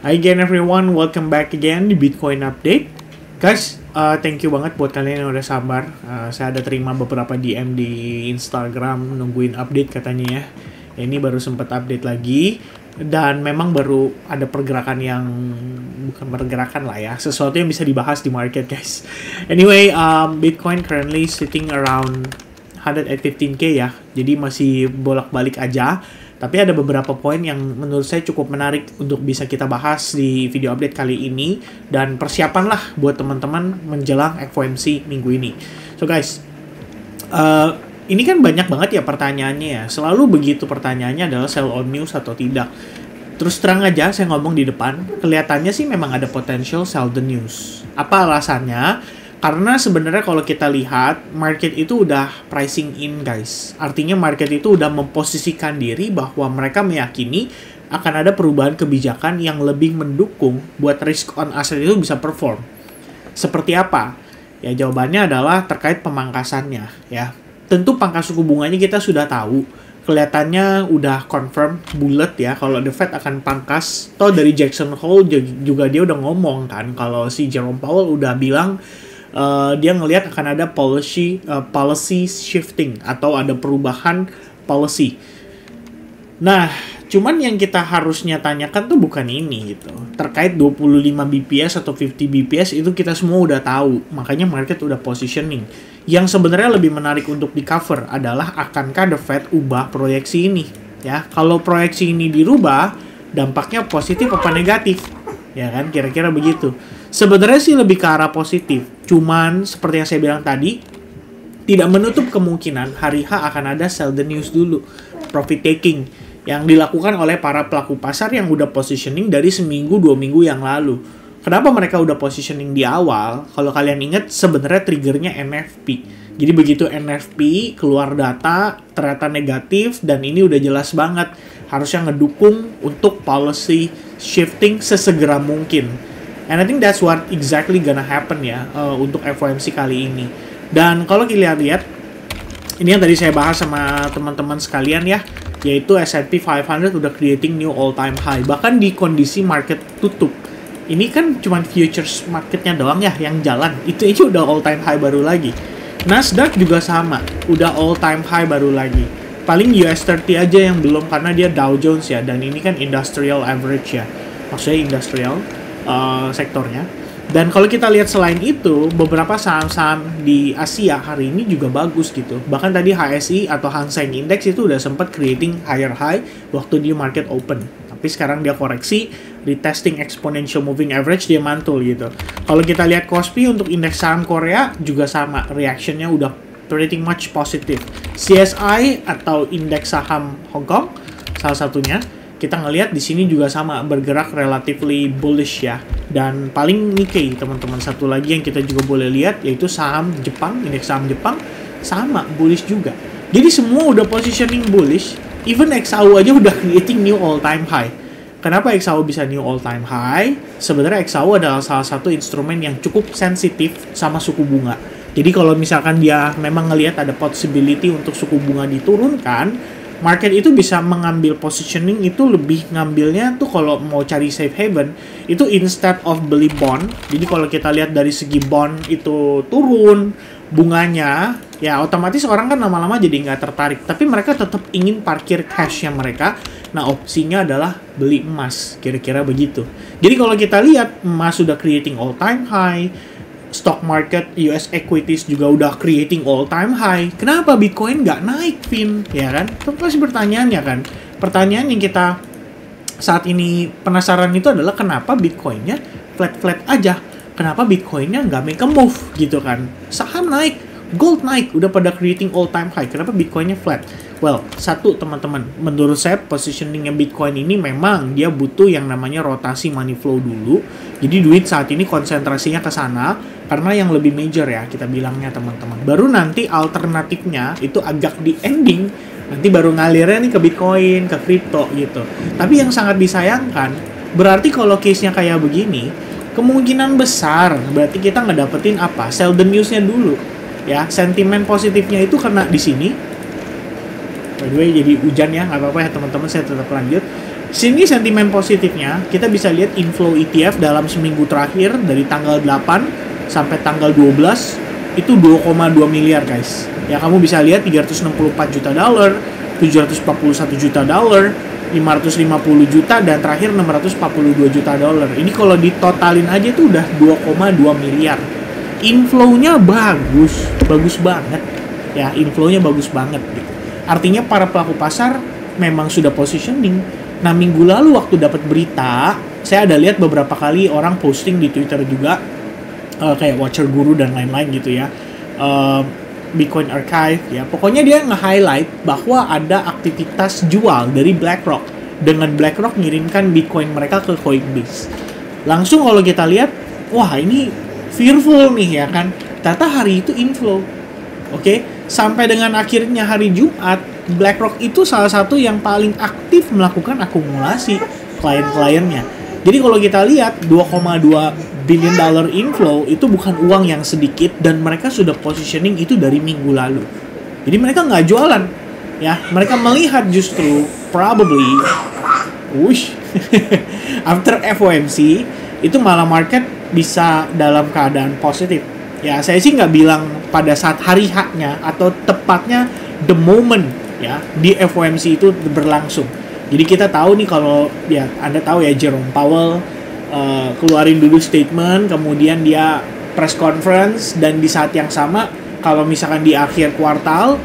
Hi again everyone, welcome back again di Bitcoin Update. Guys, thank you banget buat kalian yang udah sabar. Saya ada terima beberapa DM di Instagram nungguin update katanya ya. Ini baru sempat update lagi dan memang baru ada pergerakan yang bukan pergerakan lah ya, sesuatu yang bisa dibahas di market guys. Anyway, Bitcoin currently sitting around 115k ya. Jadi masih bolak-balik aja. Tapi ada beberapa poin yang menurut saya cukup menarik untuk bisa kita bahas di video update kali ini. Dan persiapanlah buat teman-teman menjelang FOMC minggu ini. So guys, ini kan banyak banget ya pertanyaannya ya. Selalu begitu pertanyaannya adalah sell on news atau tidak. Terus terang aja saya ngomong di depan, kelihatannya sih memang ada potential sell the news. Apa alasannya? Karena sebenarnya kalau kita lihat, market itu udah pricing in guys. Artinya market itu udah memposisikan diri bahwa mereka meyakini akan ada perubahan kebijakan yang lebih mendukung buat risk on asset itu bisa perform. Seperti apa? Ya jawabannya adalah terkait pemangkasannya ya. Tentu pangkas suku bunganya kita sudah tahu. Kelihatannya udah confirm bulat ya kalau The Fed akan pangkas. Toh dari Jackson Hole juga dia udah ngomong kan kalau si Jerome Powell udah bilang dia ngelihat akan ada policy shifting atau ada perubahan policy. Nah, cuman yang kita harusnya tanyakan tuh bukan ini gitu. Terkait 25 BPS atau 50 BPS itu kita semua udah tahu. Makanya market udah positioning. Yang sebenarnya lebih menarik untuk di cover adalah akankah The Fed ubah proyeksi ini, ya. Kalau proyeksi ini dirubah, dampaknya positif apa negatif? Ya kan, kira-kira begitu. Sebenarnya sih lebih ke arah positif. Cuman seperti yang saya bilang tadi, tidak menutup kemungkinan hari H akan ada sell the news dulu, profit taking yang dilakukan oleh para pelaku pasar yang udah positioning dari seminggu 2 minggu yang lalu. Kenapa mereka udah positioning di awal? Kalau kalian ingat sebenarnya triggernya NFP. Jadi begitu NFP keluar data ternyata negatif dan ini udah jelas banget harusnya ngedukung untuk policy shifting sesegera mungkin. And I think that's what exactly gonna happen ya untuk FOMC kali ini. Dan kalau kita lihat, ini yang tadi saya bahas sama teman-teman sekalian ya, yaitu S&P 500 udah creating new all-time high. Bahkan di kondisi market tutup. Ini kan cuma futures marketnya doang ya yang jalan. Itu aja udah all-time high baru lagi. Nasdaq juga sama, udah all-time high baru lagi. Paling US 30 aja yang belum karena dia Dow Jones ya, dan ini kan industrial average ya. Maksudnya industrial sektornya. Dan kalau kita lihat selain itu, beberapa saham-saham di Asia hari ini juga bagus gitu. Bahkan tadi HSI atau Hang Seng Index itu udah sempat creating higher high waktu di market open. Tapi sekarang dia koreksi, retesting exponential moving average, dia mantul gitu. Kalau kita lihat KOSPI untuk indeks saham Korea juga sama, reactionnya udah pretty much positive. CSI atau indeks saham Hong Kong salah satunya, kita ngelihat di sini juga sama bergerak relatively bullish ya. Dan paling Nikkei teman-teman, satu lagi yang kita juga boleh lihat yaitu saham Jepang, indeks saham Jepang sama bullish juga. Jadi semua udah positioning bullish, even XAU aja udah creating new all time high. Kenapa XAU bisa new all time high? Sebenarnya XAU adalah salah satu instrumen yang cukup sensitif sama suku bunga. Jadi kalau misalkan dia memang ngelihat ada possibility untuk suku bunga diturunkan, market itu bisa mengambil positioning itu lebih ngambilnya tuh kalau mau cari safe haven itu instead of beli bond. Jadi kalau kita lihat dari segi bond itu turun bunganya, ya otomatis orang kan lama-lama jadi nggak tertarik. Tapi mereka tetap ingin parkir cashnya mereka. Nah opsinya adalah beli emas, kira-kira begitu. Jadi kalau kita lihat emas sudah creating all time high, stock market US equities juga udah creating all time high. Kenapa Bitcoin nggak naik, Vin? Ya kan? Itu pasti pertanyaannya kan. Pertanyaan yang kita saat ini penasaran itu adalah kenapa Bitcoinnya flat-flat aja. Kenapa Bitcoinnya nggak make a move gitu kan? Saham naik, gold naik, udah pada creating all time high. Kenapa Bitcoinnya flat? Well, satu teman-teman, menurut saya positioningnya Bitcoin ini memang dia butuh yang namanya rotasi money flow dulu. Jadi duit saat ini konsentrasinya ke sana karena yang lebih major ya kita bilangnya teman-teman. Baru nanti alternatifnya itu agak di ending, nanti baru ngalirnya nih ke Bitcoin, ke kripto gitu. Tapi yang sangat disayangkan, berarti kalau case-nya kayak begini, kemungkinan besar berarti kita ngedapetin apa? Sell the news-nya dulu. Ya, sentimen positifnya itu kena di sini. By the way, jadi hujan ya, nggak apa-apa ya teman-teman, saya tetap lanjut. Sini sentimen positifnya, kita bisa lihat inflow ETF dalam seminggu terakhir dari tanggal 8 sampai tanggal 12 itu 2,2 miliar guys. Ya kamu bisa lihat 364 juta dolar, 741 juta dolar, 550 juta, dan terakhir 642 juta dolar. Ini kalau ditotalin aja tuh udah 2,2 miliar. Inflow-nya bagus banget. Ya, inflow-nya bagus banget gitu. Artinya para pelaku pasar memang sudah positioning. Nah, minggu lalu waktu dapat berita, saya ada lihat beberapa kali orang posting di Twitter juga, kayak Watcher Guru dan lain-lain gitu ya. Bitcoin Archive ya. Pokoknya dia nge-highlight bahwa ada aktivitas jual dari BlackRock dengan BlackRock ngirimkan Bitcoin mereka ke Coinbase. Langsung kalau kita lihat, wah ini fearful nih ya kan. Ternyata hari itu inflow. Oke, sampai dengan akhirnya hari Jumat, BlackRock itu salah satu yang paling aktif melakukan akumulasi klien-kliennya. Jadi kalau kita lihat 2,2 billion dollar inflow itu bukan uang yang sedikit, dan mereka sudah positioning itu dari minggu lalu. Jadi mereka nggak jualan, ya. Mereka melihat justru probably, after FOMC itu malah market bisa dalam keadaan positif. Ya saya sih nggak bilang pada saat hari H-nya atau tepatnya the moment ya di FOMC itu berlangsung. Jadi kita tahu nih kalau ya Anda tahu ya Jerome Powell keluarin dulu statement, kemudian dia press conference, dan di saat yang sama kalau misalkan di akhir kuartal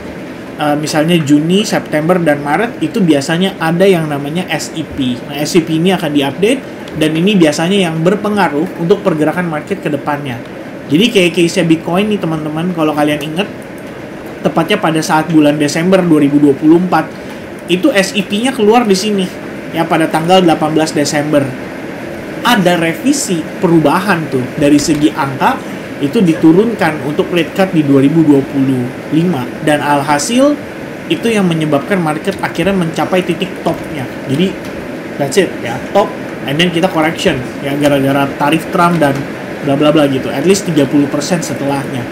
misalnya Juni, September, dan Maret itu biasanya ada yang namanya SEP. Nah SEP ini akan diupdate, dan ini biasanya yang berpengaruh untuk pergerakan market ke depannya. Jadi kayak case-nya Bitcoin nih teman-teman, kalau kalian ingat tepatnya pada saat bulan Desember 2024 itu SEP-nya keluar di sini ya pada tanggal 18 Desember. Ada revisi perubahan tuh dari segi angka itu diturunkan untuk rate cut di 2025, dan alhasil itu yang menyebabkan market akhirnya mencapai titik topnya. Jadi that's it ya, top, and then kita correction ya gara-gara tarif Trump dan bla bla bla gitu, at least 30% setelahnya.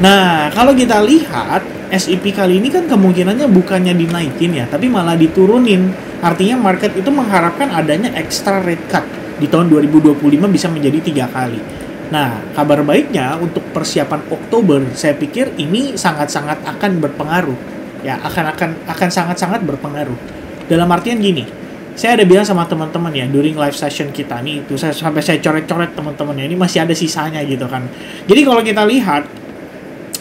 Nah, kalau kita lihat SEP kali ini kan kemungkinannya bukannya dinaikin ya, tapi malah diturunin. Artinya market itu mengharapkan adanya extra rate cut di tahun 2025 bisa menjadi 3 kali. Nah, kabar baiknya untuk persiapan Oktober, saya pikir ini sangat-sangat akan berpengaruh. Ya, akan sangat-sangat berpengaruh. Dalam artian gini, saya ada bilang sama teman-teman ya, during live session kita nih, itu sampai saya coret-coret teman-teman ya, ini masih ada sisanya gitu kan. Jadi kalau kita lihat,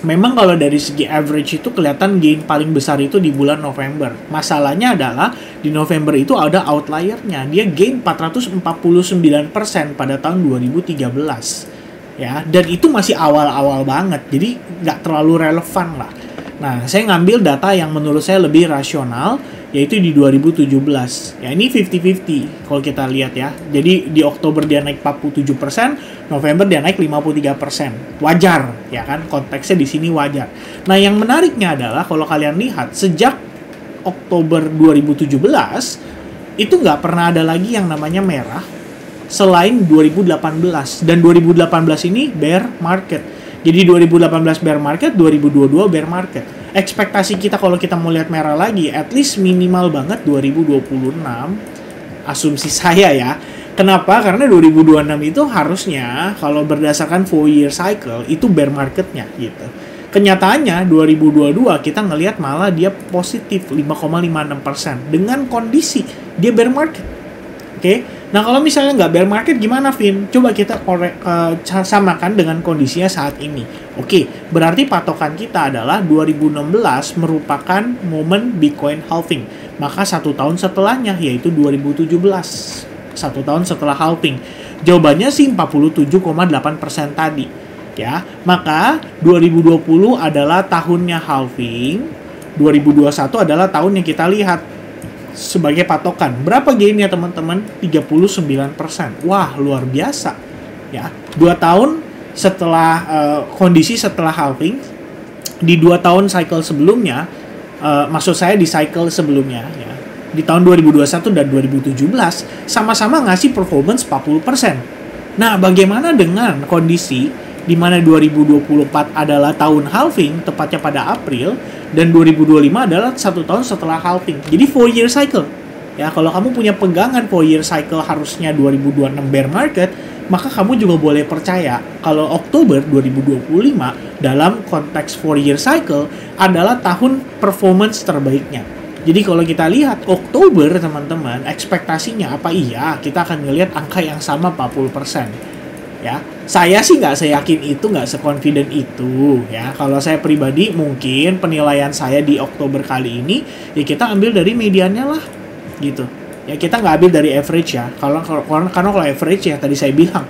memang kalau dari segi average itu kelihatan gain paling besar itu di bulan November. Masalahnya adalah di November itu ada outlier-nya. Dia gain 449% pada tahun 2013. Ya, dan itu masih awal-awal banget. Jadi nggak terlalu relevan lah. Nah, saya ngambil data yang menurut saya lebih rasional, yaitu di 2017. Ya, ini 50-50 kalau kita lihat ya. Jadi di Oktober dia naik 47%, November dia naik 53%. Wajar, ya kan? Konteksnya di sini wajar. Nah, yang menariknya adalah kalau kalian lihat sejak Oktober 2017 itu nggak pernah ada lagi yang namanya merah selain 2018, dan 2018 ini bear market. Jadi 2018 bear market, 2022 bear market. Ekspektasi kita kalau kita mau lihat merah lagi, at least minimal banget 2026. Asumsi saya ya. Kenapa? Karena 2026 itu harusnya kalau berdasarkan 4-year cycle itu bear marketnya gitu. Kenyataannya 2022 kita ngelihat malah dia positif 5,56% dengan kondisi dia bear market. Oke. Nah, kalau misalnya nggak bear market gimana, Vin? Coba kita samakan dengan kondisinya saat ini. Oke, berarti patokan kita adalah 2016 merupakan momen Bitcoin halving. Maka 1 tahun setelahnya, yaitu 2017. 1 tahun setelah halving. Jawabannya sih 47,8% tadi. Ya, maka 2020 adalah tahunnya halving. 2021 adalah tahun yang kita lihat sebagai patokan. Berapa gainnya teman-teman? 39%. Wah, luar biasa. Ya, 2 tahun setelah kondisi setelah halving, di 2 tahun cycle sebelumnya, maksud saya di cycle sebelumnya ya, di tahun 2021 dan 2017 sama-sama ngasih performance 40%. Nah, bagaimana dengan kondisi di mana 2024 adalah tahun halving, tepatnya pada April, dan 2025 adalah 1 tahun setelah halving. Jadi 4-year cycle. Ya, kalau kamu punya pegangan 4-year cycle harusnya 2026 bear market, maka kamu juga boleh percaya kalau Oktober 2025 dalam konteks 4-year cycle adalah tahun performance terbaiknya. Jadi kalau kita lihat Oktober, teman-teman, ekspektasinya apa? Iya, kita akan ngelihat angka yang sama 40%. Ya, saya sih nggak seyakin itu, nggak seconfident itu. Ya, kalau saya pribadi mungkin penilaian saya di Oktober kali ini, ya kita ambil dari mediannya lah. Gitu ya, kita nggak ambil dari average ya, karena kalau average ya tadi saya bilang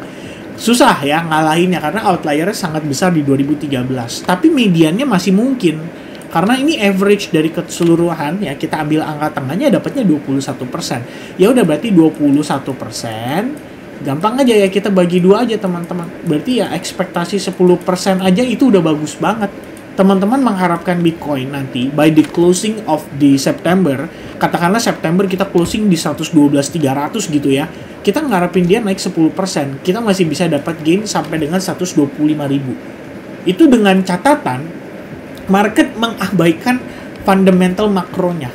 susah ya ngalahinnya karena outliernya sangat besar di 2013, tapi mediannya masih mungkin karena ini average dari keseluruhan ya, kita ambil angka tengahnya dapatnya 21%. Ya udah, berarti 21%, gampang aja ya, kita bagi 2 aja teman-teman, berarti ya ekspektasi 10% aja itu udah bagus banget. Teman-teman mengharapkan Bitcoin nanti by the closing of di September, katakanlah September kita closing di 112.300 gitu ya, kita ngarepin dia naik 10%, kita masih bisa dapat gain sampai dengan 125.000. Itu dengan catatan market mengabaikan fundamental makronya.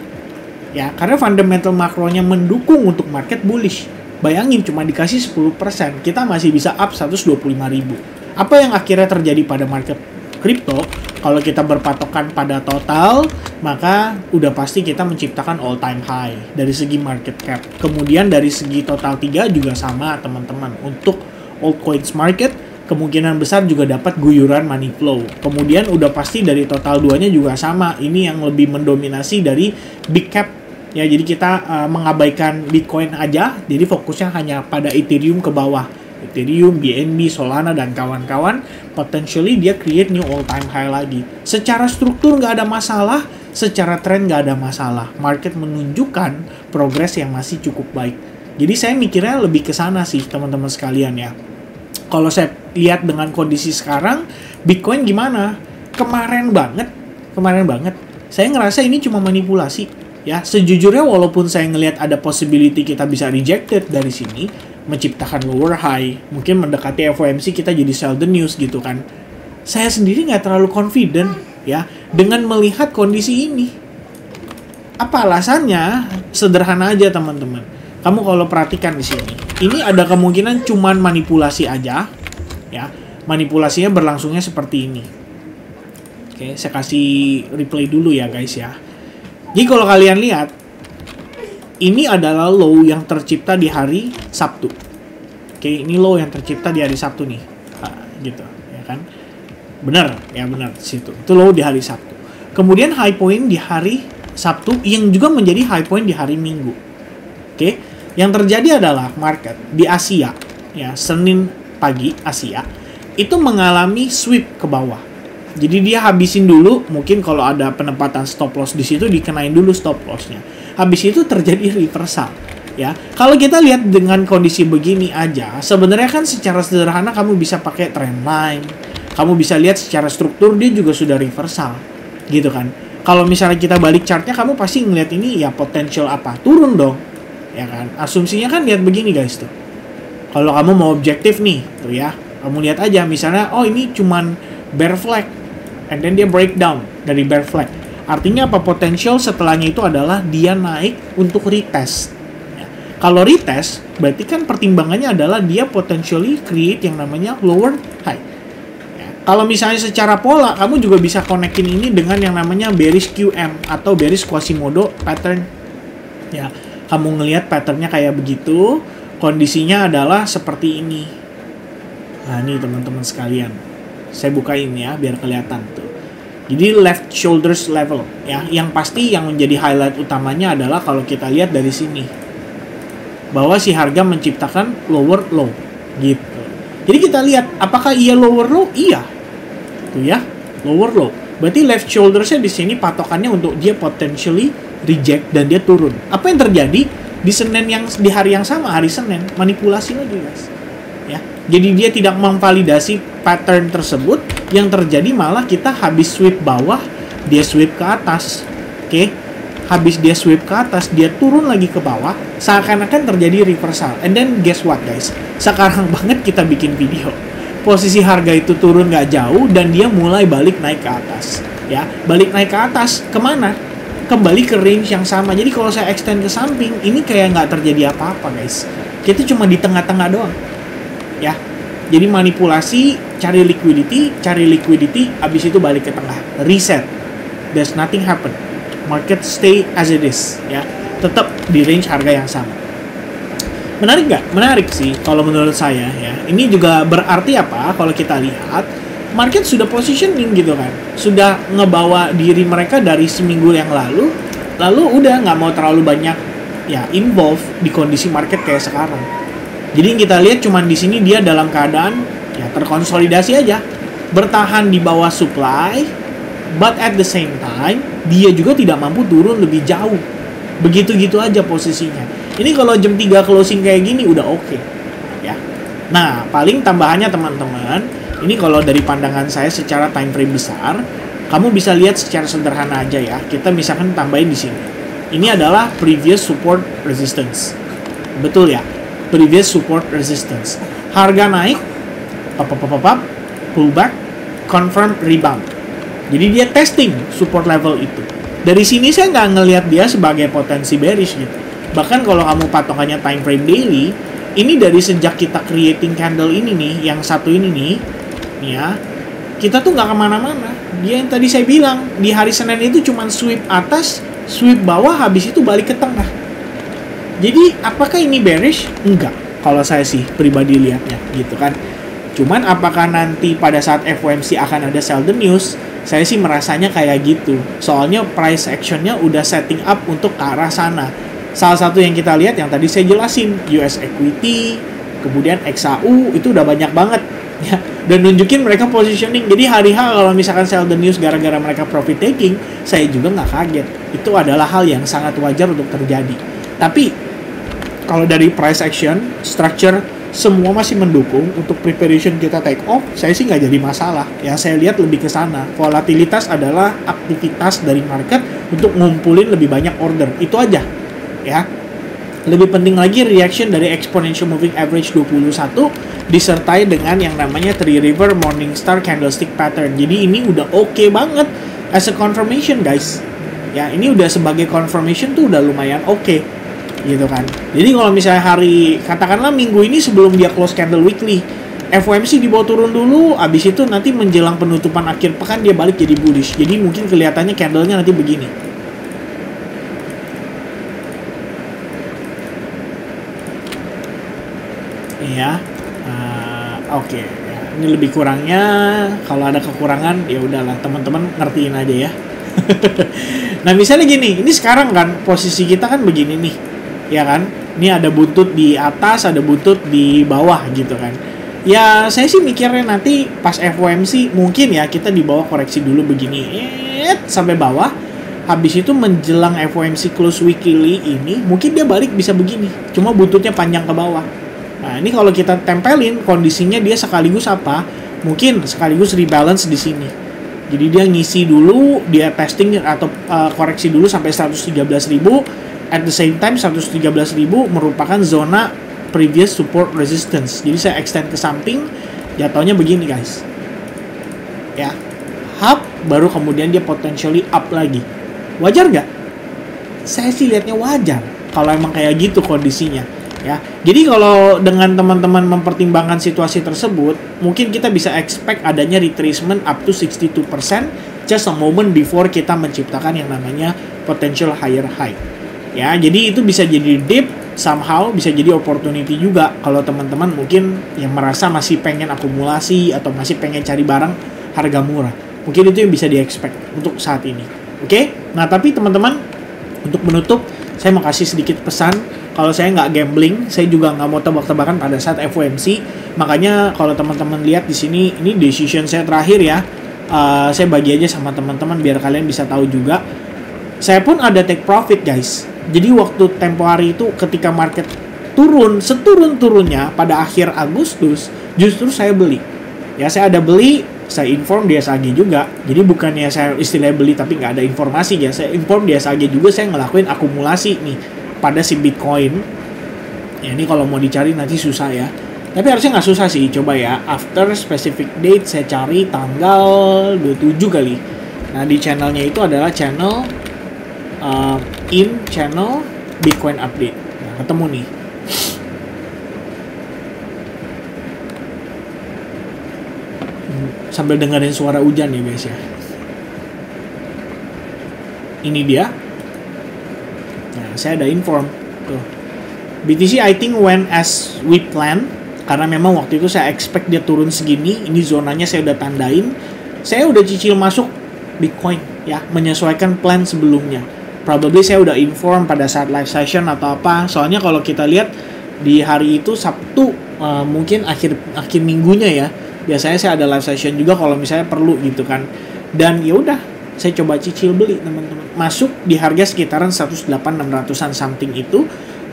Ya, karena fundamental makronya mendukung untuk market bullish. Bayangin cuma dikasih 10%, kita masih bisa up 125.000. Apa yang akhirnya terjadi pada market kripto? Kalau kita berpatokan pada total, maka udah pasti kita menciptakan all time high dari segi market cap. Kemudian dari segi total 3 juga sama teman-teman. Untuk altcoins market, kemungkinan besar juga dapat guyuran money flow. Kemudian udah pasti dari total 2-nya juga sama. Ini yang lebih mendominasi dari big cap. Ya, jadi kita mengabaikan Bitcoin aja, jadi fokusnya hanya pada Ethereum ke bawah. Ethereum, BNB, Solana, dan kawan-kawan, potentially dia create new all-time high lagi. Secara struktur nggak ada masalah, secara tren nggak ada masalah. Market menunjukkan progres yang masih cukup baik. Jadi saya mikirnya lebih ke sana sih, teman-teman sekalian ya. Kalau saya lihat dengan kondisi sekarang, Bitcoin gimana? Kemarin banget, saya ngerasa ini cuma manipulasi. Ya, sejujurnya walaupun saya ngelihat ada possibility kita bisa rejected dari sini, menciptakan lower high, mungkin mendekati FOMC kita jadi sell the news gitu kan. Saya sendiri nggak terlalu confident ya dengan melihat kondisi ini. Apa alasannya? Sederhana aja teman-teman. Kamu kalau perhatikan di sini, ini ada kemungkinan cuman manipulasi aja ya. Manipulasinya berlangsungnya seperti ini. Oke, saya kasih replay dulu ya guys ya. Jadi kalau kalian lihat, ini adalah low yang tercipta di hari Sabtu. Oke, ini low yang tercipta di hari Sabtu nih. Nah, gitu, ya kan? Benar, ya benar situ. Itu low di hari Sabtu. Kemudian high point di hari Sabtu yang juga menjadi high point di hari Minggu. Oke, yang terjadi adalah market di Asia, ya, Senin pagi Asia itu mengalami sweep ke bawah. Jadi dia habisin dulu, mungkin kalau ada penempatan stop loss di situ dikenain dulu stop lossnya. Habis itu terjadi reversal, ya. Kalau kita lihat dengan kondisi begini aja, sebenarnya kan secara sederhana kamu bisa pakai trend line, kamu bisa lihat secara struktur dia juga sudah reversal, gitu kan. Kalau misalnya kita balik chartnya, kamu pasti ngeliat ini ya potential apa? Turun dong, ya kan. Asumsinya kan lihat begini guys tuh. Kalau kamu mau objektif nih, tuh ya, kamu lihat aja misalnya, oh ini cuman bear flag, and then dia breakdown dari bear flag. Artinya apa? Potensial setelahnya itu adalah dia naik untuk retest. Ya. Kalau retest, berarti kan pertimbangannya adalah dia potentially create yang namanya lower high. Ya. Kalau misalnya secara pola, kamu juga bisa konekin ini dengan yang namanya bearish QM atau bearish Quasimodo pattern. Ya, kamu ngelihat patternnya kayak begitu, kondisinya adalah seperti ini. Nah, ini teman-teman sekalian. Saya bukain ya, biar kelihatan tuh. Jadi left shoulders level ya, yang pasti yang menjadi highlight utamanya adalah kalau kita lihat dari sini bahwa si harga menciptakan lower low gitu. Jadi kita lihat apakah ia lower low? Iya. Tuh ya, lower low. Berarti left shouldersnya di sini patokannya untuk dia potentially reject dan dia turun. Apa yang terjadi di Senin yang di hari yang sama, hari Senin, manipulasi lagi guys. Ya. Jadi dia tidak memvalidasi pattern tersebut, yang terjadi malah kita habis sweep bawah, dia sweep ke atas. Oke. Habis dia sweep ke atas, dia turun lagi ke bawah, seakan-akan terjadi reversal. And then guess what guys? Sekarang banget kita bikin video. Posisi harga itu turun nggak jauh dan dia mulai balik naik ke atas. Ya, balik naik ke atas kemana? kembali ke range yang sama. Jadi kalau saya extend ke samping, ini kayak nggak terjadi apa-apa guys. Kita cuma di tengah-tengah doang. Ya, jadi manipulasi, cari liquidity, abis itu balik ke tengah, reset. There's nothing happen. Market stay as it is, ya, tetap di range harga yang sama. Menarik nggak? Menarik sih, kalau menurut saya ya. Ini juga berarti apa? Kalau kita lihat, market sudah positioning gitu kan, sudah ngebawa diri mereka dari seminggu yang lalu udah nggak mau terlalu banyak ya involve di kondisi market kayak sekarang. Jadi yang kita lihat cuman di sini dia dalam keadaan ya terkonsolidasi aja, bertahan di bawah supply, but at the same time dia juga tidak mampu turun lebih jauh. Begitu-gitu aja posisinya. Ini kalau jam 3 closing kayak gini udah oke. Ya. Nah, paling tambahannya teman-teman, ini kalau dari pandangan saya secara time frame besar, kamu bisa lihat secara sederhana aja ya. Kita misalkan tambahin di sini. Ini adalah previous support resistance. Betul ya? Previous support resistance. Harga naik, pullback, confirm rebound. Jadi dia testing support level itu. Dari sini saya nggak ngelihat dia sebagai potensi bearish gitu. Bahkan kalau kamu patokannya time frame daily, ini dari sejak kita creating candle ini nih, yang satu ini nih ya, kita tuh nggak kemana-mana. Dia yang tadi saya bilang, di hari Senin itu cuma sweep atas, sweep bawah, habis itu balik ke tengah. Jadi apakah ini bearish? Enggak, kalau saya sih pribadi lihatnya gitu kan. Cuman apakah nanti pada saat FOMC akan ada sell the news? Saya sih merasanya kayak gitu. Soalnya price actionnya udah setting up untuk ke arah sana. Salah satu yang kita lihat yang tadi saya jelasin, US equity, kemudian XAU itu udah banyak banget ya, dan nunjukin mereka positioning. Jadi hari H kalau misalkan sell the news gara-gara mereka profit taking, saya juga nggak kaget. Itu adalah hal yang sangat wajar untuk terjadi. Tapi kalau dari price action, structure, semua masih mendukung untuk preparation kita take off, saya sih nggak jadi masalah. Yang saya lihat lebih ke sana. Volatilitas adalah aktivitas dari market untuk ngumpulin lebih banyak order. Itu aja. Ya. Lebih penting lagi reaction dari exponential moving average 21 disertai dengan yang namanya Three River Morningstar candlestick pattern. Jadi ini udah oke banget as a confirmation guys. Ya, ini udah sebagai confirmation tuh udah lumayan oke. Gitu kan. Jadi kalau misalnya hari, katakanlah minggu ini sebelum dia close candle weekly, FOMC dibawa turun dulu, abis itu nanti menjelang penutupan akhir pekan dia balik jadi bullish. Jadi mungkin kelihatannya candlenya nanti begini. Ya, oke. Ini lebih kurangnya, kalau ada kekurangan ya udahlah teman-teman ngertiin aja ya. Nah misalnya gini, ini sekarang kan posisi kita kan begini nih, ya kan? Ini ada buntut di atas, ada buntut di bawah gitu kan. Ya saya sih mikirnya nanti pas FOMC mungkin ya kita di bawah koreksi dulu begini, sampai bawah. Habis itu menjelang FOMC close weekly ini, mungkin dia balik bisa begini, cuma buntutnya panjang ke bawah. Nah, ini kalau kita tempelin kondisinya dia sekaligus apa? Mungkin sekaligus rebalance di sini. Jadi dia ngisi dulu, dia testing atau koreksi dulu sampai 113.000. At the same time 113.000 merupakan zona previous support resistance. Jadi saya extend ke samping, jatuhnya begini guys. Ya. Up baru kemudian dia potentially up lagi. Wajar nggak? Saya sih lihatnya wajar kalau emang kayak gitu kondisinya. Ya, jadi kalau dengan teman-teman mempertimbangkan situasi tersebut, mungkin kita bisa expect adanya retracement up to 62% just a moment before kita menciptakan yang namanya potential higher high. Ya, jadi itu bisa jadi dip, somehow bisa jadi opportunity juga kalau teman-teman mungkin yang merasa masih pengen akumulasi atau masih pengen cari barang harga murah. Mungkin itu yang bisa di-expect untuk saat ini. Oke? Nah, tapi teman-teman, untuk menutup, saya mau kasih sedikit pesan. Kalau saya nggak gambling, saya juga nggak mau tebak-tebakan pada saat FOMC. Makanya kalau teman-teman lihat di sini, ini decision saya terakhir ya. Saya bagi aja sama teman-teman biar kalian bisa tahu juga. Saya pun ada take profit guys. Jadi waktu tempo hari itu ketika market turun, seturun-turunnya pada akhir Agustus, justru saya beli. Ya saya ada beli, saya inform di SAG juga. Jadi bukannya saya istilahnya beli tapi nggak ada informasi ya. Saya inform di SAG juga, saya ngelakuin akumulasi nih pada si Bitcoin. Ya ini kalau mau dicari nanti susah ya. Tapi harusnya nggak susah sih. Coba ya, after specific date saya cari tanggal 27 kali. Nah di channelnya itu adalah channel in channel Bitcoin Update. Nah, ketemu nih. Sambil dengerin suara hujan ya guys ya. Ini dia. Nah, saya ada inform tuh. BTC I think went as we plan, karena memang waktu itu saya expect dia turun segini. Ini zonanya saya udah tandain. Saya udah cicil masuk Bitcoin ya, menyesuaikan plan sebelumnya. Probably saya udah inform pada saat live session atau apa. Soalnya kalau kita lihat di hari itu Sabtu, mungkin akhir minggunya ya. Biasanya saya ada live session juga kalau misalnya perlu gitu kan. Dan ya udah, saya coba cicil beli teman-teman. Masuk di harga sekitaran 108.600-an something itu.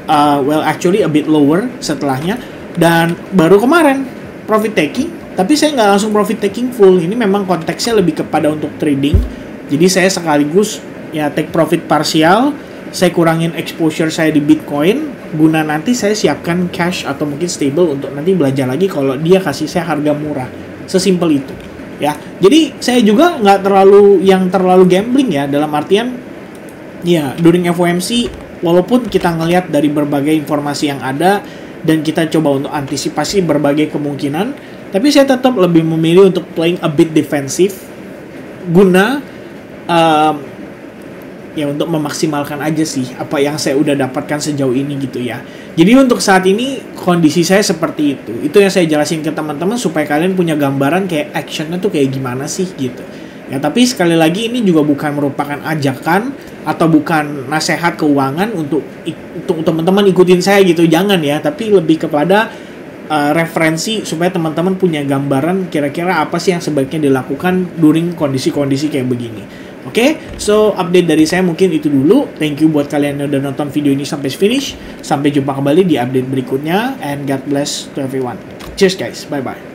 Well actually a bit lower setelahnya. Dan baru kemarin profit taking. Tapi saya nggak langsung profit taking full. Ini memang konteksnya lebih kepada untuk trading. Jadi saya sekaligus ya take profit parsial. Saya kurangin exposure saya di Bitcoin, guna nanti saya siapkan cash atau mungkin stable untuk nanti belajar lagi kalau dia kasih saya harga murah. Sesimpel itu ya. Jadi saya juga nggak terlalu gambling ya, dalam artian ya during FOMC walaupun kita ngelihat dari berbagai informasi yang ada dan kita coba untuk antisipasi berbagai kemungkinan, tapi saya tetap lebih memilih untuk playing a bit defensive guna ya untuk memaksimalkan aja sih apa yang saya udah dapatkan sejauh ini gitu ya. Jadi untuk saat ini kondisi saya seperti itu. Itu yang saya jelasin ke teman-teman supaya kalian punya gambaran kayak actionnya tuh kayak gimana sih gitu. Ya tapi sekali lagi ini juga bukan merupakan ajakan atau bukan nasihat keuangan untuk teman-teman ikutin saya gitu, jangan ya. Tapi lebih kepada referensi supaya teman-teman punya gambaran kira-kira apa sih yang sebaiknya dilakukan during kondisi-kondisi kayak begini. Oke, so update dari saya mungkin itu dulu. Thank you buat kalian yang udah nonton video ini sampai finish. Sampai jumpa kembali di update berikutnya. And God bless to everyone. Cheers guys, bye-bye.